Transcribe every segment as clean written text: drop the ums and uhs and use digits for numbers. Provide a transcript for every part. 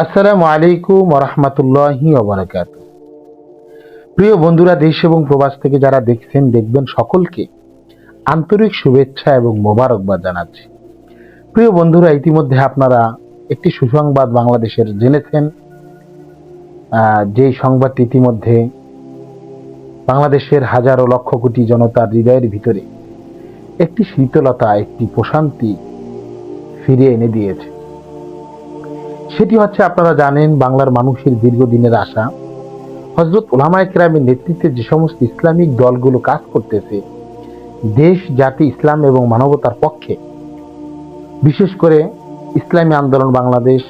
আসসালামু আলাইকুম ওয়া রাহমাতুল্লাহি ওয়া বারাকাতুহু। প্রিয় বন্ধুরা, দেশ এবং প্রবাস থেকে যারা দেখছেন দেখবেন সকলকে আন্তরিক শুভেচ্ছা এবং মোবারকবাদ জানাচ্ছি। প্রিয় বন্ধুরা, ইতিমধ্যে আপনারা একটি সুসংবাদ বাংলাদেশের জেনেছেন। যেই সংবাদটি ইতিমধ্যে বাংলাদেশের হাজারো লক্ষ কোটি জনতার হৃদয়ের ভিতরে একটি শীতলতা, একটি প্রশান্তি ফিরিয়ে এনে দিয়েছে। সেটি হচ্ছে, আপনারা জানেন, বাংলার মানুষের দীর্ঘদিনের আশা হযরত উলামায়ে কেরামের নেতৃত্বে যে সমস্ত ইসলামিক দলগুলো কাজ করতেছে দেশ, জাতি, ইসলাম এবং মানবতার পক্ষে, বিশেষ করে ইসলামী আন্দোলন বাংলাদেশ,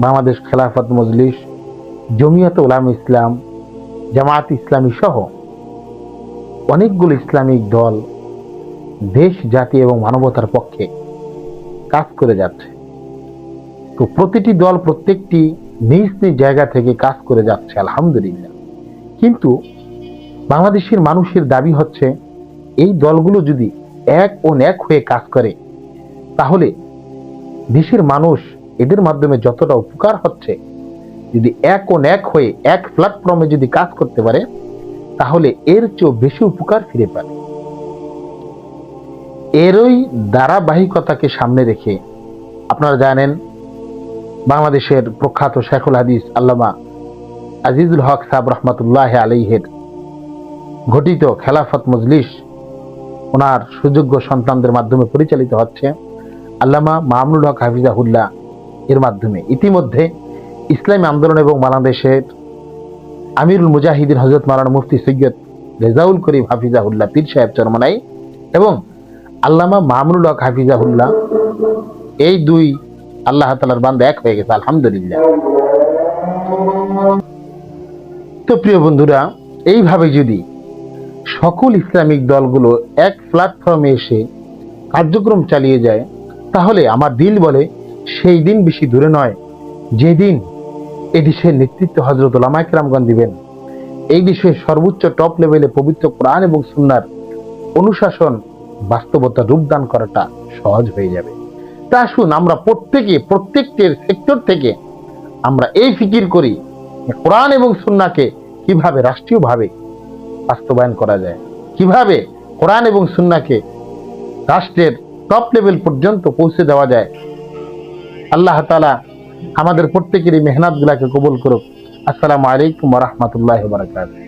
বাংলাদেশ খেলাফত মজলিস, জমিয়তে উলামা ইসলাম, জামায়াত ইসলামী সহ অনেকগুলো ইসলামিক দল দেশ, জাতি এবং মানবতার পক্ষে কাজ করে যাচ্ছে। তো প্রতিটি দল প্রত্যেকটি নিজ নিজ জায়গা থেকে কাজ করে যাচ্ছে, আলহামদুলিল্লাহ। কিন্তু বাংলাদেশের মানুষের দাবি হচ্ছে, এই দলগুলো যদি এক হয়ে কাজ করে তাহলে দেশের মানুষ এদের মাধ্যমে যতটা উপকার হচ্ছে, যদি এক হয়ে এক প্ল্যাটফর্মে যদি কাজ করতে পারে তাহলে এর চেয়েও বেশি উপকার ফিরে পাবে। এরই ধারাবাহিকতাকে সামনে রেখে আপনারা জানেন, বাংলাদেশের প্রখ্যাত শেখুল হাদিস আল্লামা আজিজুল হক সাহেব রহমাতুল্লাহ আলাইহির গঠিত খেলাফত মজলিস, ওনার সুযোগ্য সন্তানদের মাধ্যমে পরিচালিত হচ্ছে, আল্লামা মামুনুল হক হাফিজাহুল্লাহ এর মাধ্যমে ইতিমধ্যে ইসলামী আন্দোলন এবং বাংলাদেশের আমিরুল মুজাহিদিন হযরত মাওলানা মুফতি সৈয়দ রেজাউল করিম হাফিজাহুল্লাহ পীর সাহেব চরমনাই এবং আল্লামা মামুনুল হক হাফিজাহুল্লাহ, এই দুই আল্লাহ তাআলার বান্দা এক হয়ে গেছে, আলহামদুলিল্লাহ। তো প্রিয় বন্ধুরা, এইভাবে যদি সকল ইসলামিক দলগুলো এক প্ল্যাটফর্মে এসে কার্যক্রম চালিয়ে যায় তাহলে আমার দিল বলে সেই দিন বেশি দূরে নয় যেদিন এদেশের নেতৃত্ব হযরত উলামায়ে কেরামগণ দিবেন। এই দেশের সর্বোচ্চ টপ লেভেলে পবিত্র কোরআন এবং সুন্নাহর অনুশাসন বাস্তবতা রূপদান করাটা সহজ হয়ে যাবে। তা আসুন আমরা প্রত্যেকটির সেক্টর থেকে আমরা এই ফিকির করি, কোরআন এবং সুন্নাহকে কিভাবে রাষ্ট্রীয়ভাবে বাস্তবায়ন করা যায়, কিভাবে কোরআন এবং সুন্নাহকে রাষ্ট্রের টপ লেভেল পর্যন্ত পৌঁছে দেওয়া যায়। আল্লাহ তাআলা আমাদের প্রত্যেকেরই মেহনত গুলাকে কবুল করুক। আসসালামু আলাইকুম ওয়া রাহমাতুল্লাহি ওয়া বারাকাতুহু।